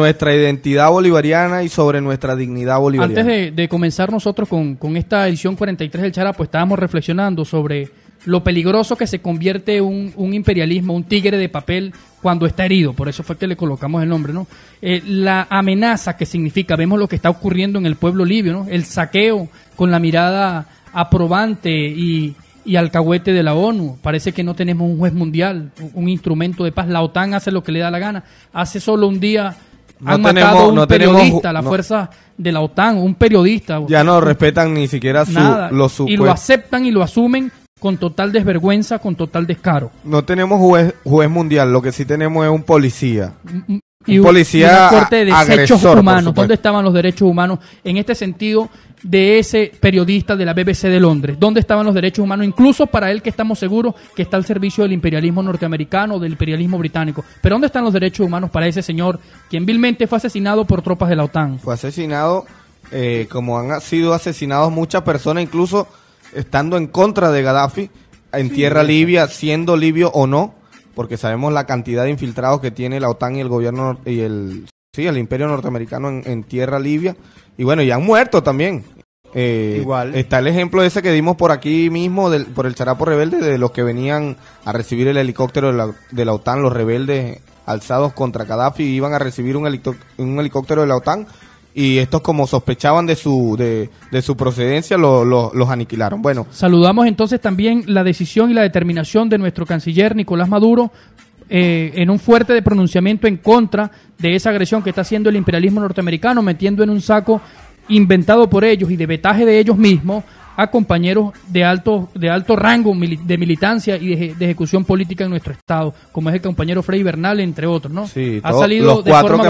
nuestra identidad bolivariana y sobre nuestra dignidad bolivariana. Antes de comenzar nosotros con esta edición 43 del Charapo, estábamos reflexionando sobre lo peligroso que se convierte un imperialismo, un tigre de papel, cuando está herido. Por eso fue que le colocamos el nombre, ¿no? La amenaza que significa, vemos lo que está ocurriendo en el pueblo libio, ¿no? El saqueo con la mirada aprobante y alcahuete de la ONU. Parece que no tenemos un juez mundial, un instrumento de paz. La OTAN hace lo que le da la gana. Hace solo un día han matado a un periodista, la fuerza de la OTAN, un periodista. Ya no respetan ni siquiera y lo aceptan y lo asumen con total desvergüenza, con total descaro. No tenemos juez mundial, lo que sí tenemos es un policía. Y un policía una corte de desechos agresor, humanos. ¿Dónde estaban los derechos humanos en este sentido de ese periodista de la BBC de Londres? ¿Dónde estaban los derechos humanos? Incluso para él, que estamos seguros que está al servicio del imperialismo norteamericano, del imperialismo británico. Pero ¿dónde están los derechos humanos para ese señor, quien vilmente fue asesinado por tropas de la OTAN? Fue asesinado, como han sido asesinados muchas personas, incluso estando en contra de Gaddafi, en tierra libia, siendo libio o no, porque sabemos la cantidad de infiltrados que tiene la OTAN y el gobierno y el imperio norteamericano en tierra libia. Y bueno, ya han muerto también. Igual. Está el ejemplo ese que dimos por aquí mismo, por el Charapo rebelde, de los que venían a recibir el helicóptero de la OTAN, los rebeldes alzados contra Gaddafi, iban a recibir un helicóptero de la OTAN. Y estos, como sospechaban de su procedencia, los aniquilaron. Bueno, saludamos entonces también la decisión y la determinación de nuestro canciller Nicolás Maduro en un fuerte pronunciamiento en contra de esa agresión que está haciendo el imperialismo norteamericano, metiendo en un saco inventado por ellos y de vetaje de ellos mismos a compañeros de alto rango de militancia y de ejecución política en nuestro estado, como es el compañero Frei Bernal, entre otros, ¿no? Sí, ha salido de forma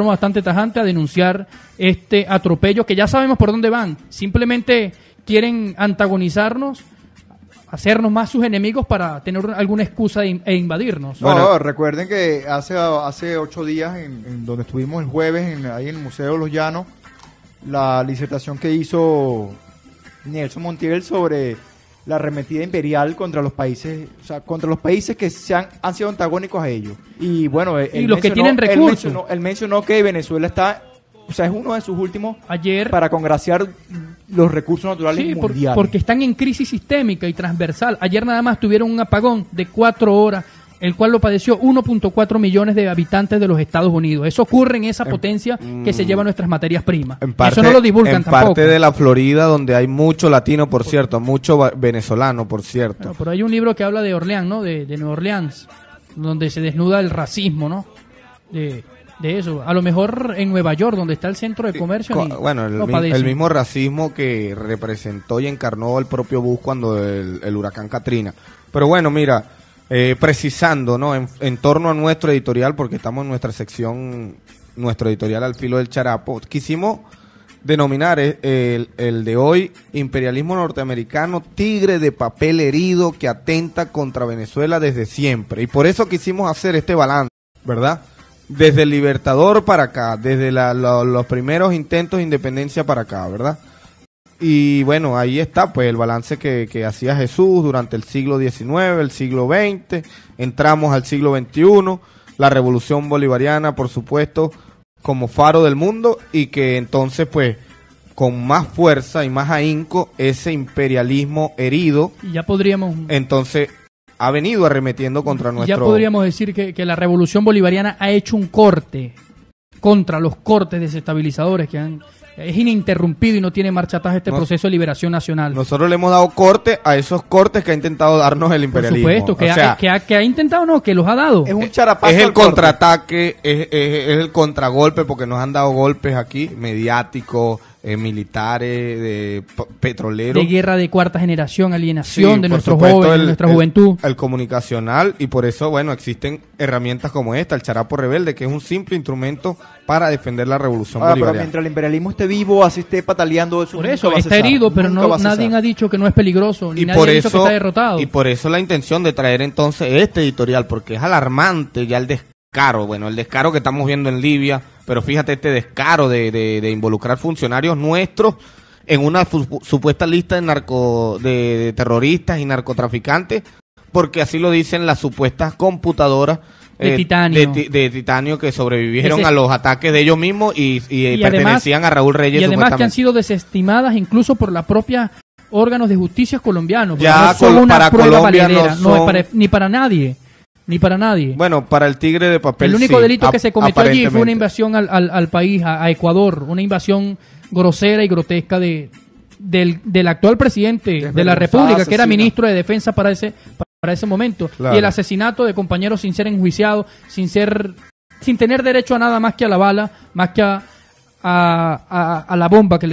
bastante tajante a denunciar este atropello, que ya sabemos por dónde van. Simplemente quieren antagonizarnos, hacernos más sus enemigos para tener alguna excusa e invadirnos. No, recuerden que hace 8 días, en donde estuvimos el jueves, ahí en el Museo de los Llanos, la disertación que hizo Nelson Montiel sobre la arremetida imperial contra los países, o sea, contra los países que han sido antagónicos a ellos. Y bueno, y los que tienen recursos. Él mencionó que Venezuela está, o sea, es uno de sus últimos ayer para congraciar los recursos naturales mundiales. Porque están en crisis sistémica y transversal. Ayer nada más tuvieron un apagón de 4 horas, el cual lo padeció 1.4 millones de habitantes de los Estados Unidos. Eso ocurre en esa potencia que se lleva nuestras materias primas. Eso no lo divulgan tampoco. En parte de la Florida, donde hay mucho latino, por cierto, mucho venezolano, por cierto. Bueno, pero hay un libro que habla de Orleans, ¿no? De Nueva Orleans, donde se desnuda el racismo, ¿no? De eso. A lo mejor en Nueva York, donde está el centro de comercio. Bueno, el mismo racismo que representó y encarnó el propio Bush cuando el huracán Katrina. Pero bueno, mira, precisando, ¿no? En torno a nuestro editorial, porque estamos en nuestra sección, nuestro editorial Al Filo del Charapo, quisimos denominar el de hoy imperialismo norteamericano, tigre de papel herido que atenta contra Venezuela desde siempre. Y por eso quisimos hacer este balance, ¿verdad? Desde el Libertador para acá, desde los primeros intentos de independencia para acá, ¿verdad? Y bueno, ahí está pues el balance que hacía Jesús durante el siglo XIX, el siglo XX, entramos al siglo XXI, la revolución bolivariana, por supuesto, como faro del mundo, y que entonces pues con más fuerza y más ahínco ese imperialismo herido, y ya podríamos, entonces ha venido arremetiendo contra nuestro... Ya podríamos decir que la revolución bolivariana ha hecho un corte contra los cortes desestabilizadores que han... Es ininterrumpido y no tiene marcha atrás este proceso de liberación nacional. Nosotros le hemos dado corte a esos cortes que ha intentado darnos el imperialismo. Por supuesto, que ha intentado, no, que los ha dado. Es un charapazo. Es el contraataque, es el contragolpe, porque nos han dado golpes aquí, mediáticos, militares, de petroleros. De guerra de cuarta generación, alienación de nuestros jóvenes, de nuestra juventud. El comunicacional, y por eso, bueno, existen herramientas como esta, el Charapo Rebelde, que es un simple instrumento para defender la revolución bolivariana. Pero mientras el imperialismo esté vivo, así esté pataleando... Por eso, está herido, pero nadie ha dicho que no es peligroso, ni nadie ha dicho que está derrotado. Y por eso la intención de traer entonces este editorial, porque es alarmante ya el descaro, el descaro que estamos viendo en Libia, pero fíjate este descaro de involucrar funcionarios nuestros en una supuesta lista de terroristas y narcotraficantes, porque así lo dicen las supuestas computadoras de titanio. De titanio que sobrevivieron Ese- a los ataques de ellos mismos y además- pertenecían a Raúl Reyes Y además que han supuestamente. sido desestimadas incluso por la propia órganos de justicia colombianos. porque Ya, no son una para prueba Colombia valedera, no no es son- ni para nadie. Ni para nadie. Bueno, para el tigre de papel El único sí, delito que se cometió allí fue una aparentemente. invasión al país, a Ecuador, una invasión grosera y grotesca del actual presidente de la Desvergonzada, República, que era asesina. ministro de Defensa para ese momento. Claro. Y el asesinato de compañeros sin ser enjuiciados, sin tener derecho a nada más que a la bala, más que a la bomba que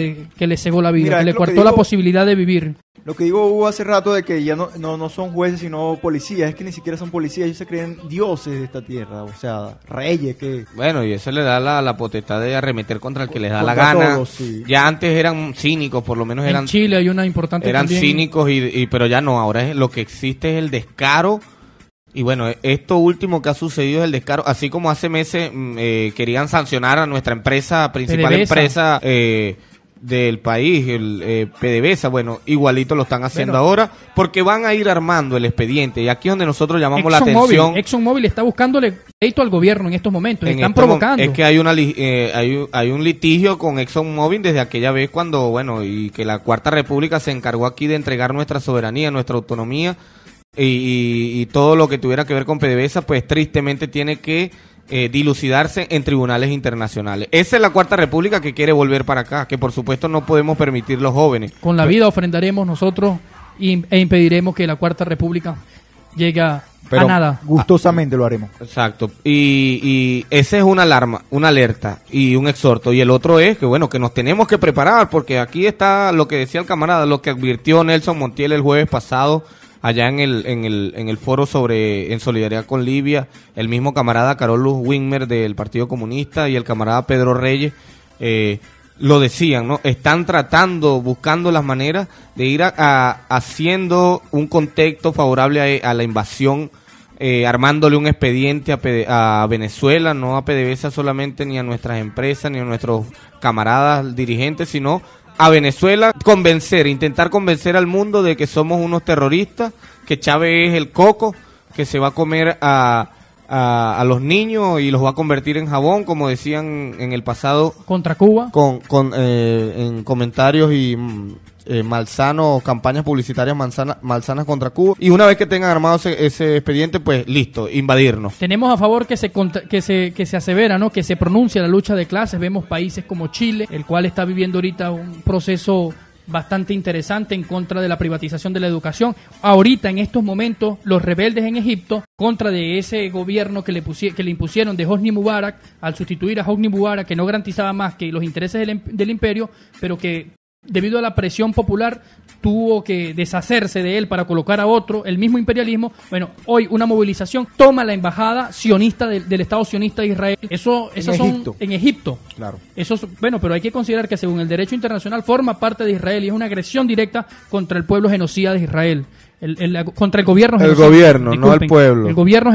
le cegó la vida, Mira, que es le lo que cortó la digo- posibilidad de vivir. Lo que digo Hugo hace rato de que ya no son jueces sino policías, es que ni siquiera son policías, ellos se creen dioses de esta tierra, o sea, reyes que... Bueno, y eso le da la potestad de arremeter contra el que les da la Contra gana. todos, sí. Ya antes eran cínicos, por lo menos En eran Chile hay una importante también. cínicos, pero ya no, ahora lo que existe es el descaro. Y bueno, esto último que ha sucedido es el descaro, así como hace meses querían sancionar a nuestra empresa, principal PDVSA. empresa del país, el PDVSA, bueno, igualito lo están haciendo Bueno. ahora, porque van a ir armando el expediente, y aquí es donde nosotros llamamos la ExxonMobil, atención. ExxonMobil está buscándole crédito al gobierno en estos momentos, En están este mo- provocando. Es que hay hay un litigio con ExxonMobil desde aquella vez cuando, bueno, y que la Cuarta República se encargó aquí de entregar nuestra soberanía, nuestra autonomía y todo lo que tuviera que ver con PDVSA, pues tristemente tiene que dilucidarse en tribunales internacionales. Esa es la Cuarta República que quiere volver para acá, que por supuesto no podemos permitir los jóvenes. Con la vida ofrendaremos nosotros e impediremos que la Cuarta República llegue a Pero- nada. Gustosamente lo haremos. Exacto. Y esa es una alarma, una alerta y un exhorto. Y el otro es que, bueno, que nos tenemos que preparar porque aquí está lo que decía el camarada, lo que advirtió Nelson Montiel el jueves pasado allá en el foro en solidaridad con Libia, el mismo camarada Carolus Wimmer del Partido Comunista y el camarada Pedro Reyes, lo decían, ¿no? Están buscando las maneras de ir haciendo un contexto favorable a la invasión, armándole un expediente a Venezuela, no a PDVSA solamente, ni a nuestras empresas, ni a nuestros camaradas dirigentes, sino a Venezuela, intentar convencer al mundo de que somos unos terroristas, que Chávez es el coco, que se va a comer a los niños y los va a convertir en jabón, como decían en el pasado Contra Cuba. en comentarios y malsanos, campañas publicitarias malsanas contra Cuba. Y una vez que tengan armado ese expediente, pues listo, invadirnos. Tenemos a favor que se asevera, ¿no? Que se pronuncia la lucha de clases. Vemos países como Chile, el cual está viviendo ahorita un proceso bastante interesante en contra de la privatización de la educación. Ahorita, en estos momentos, los rebeldes en Egipto, contra de ese gobierno que le impusieron de Hosni Mubarak, al sustituir a Hosni Mubarak, que no garantizaba más que los intereses del imperio, pero que debido a la presión popular tuvo que deshacerse de él para colocar a otro, el mismo imperialismo. Bueno, hoy una movilización toma la embajada sionista del Estado sionista de Israel. Esos son Egipto. en Egipto. Claro. Bueno, pero hay que considerar que según el derecho internacional forma parte de Israel y es una agresión directa contra el pueblo genocida de Israel, contra el gobierno El genocida. gobierno, no el Disculpen, pueblo. El gobierno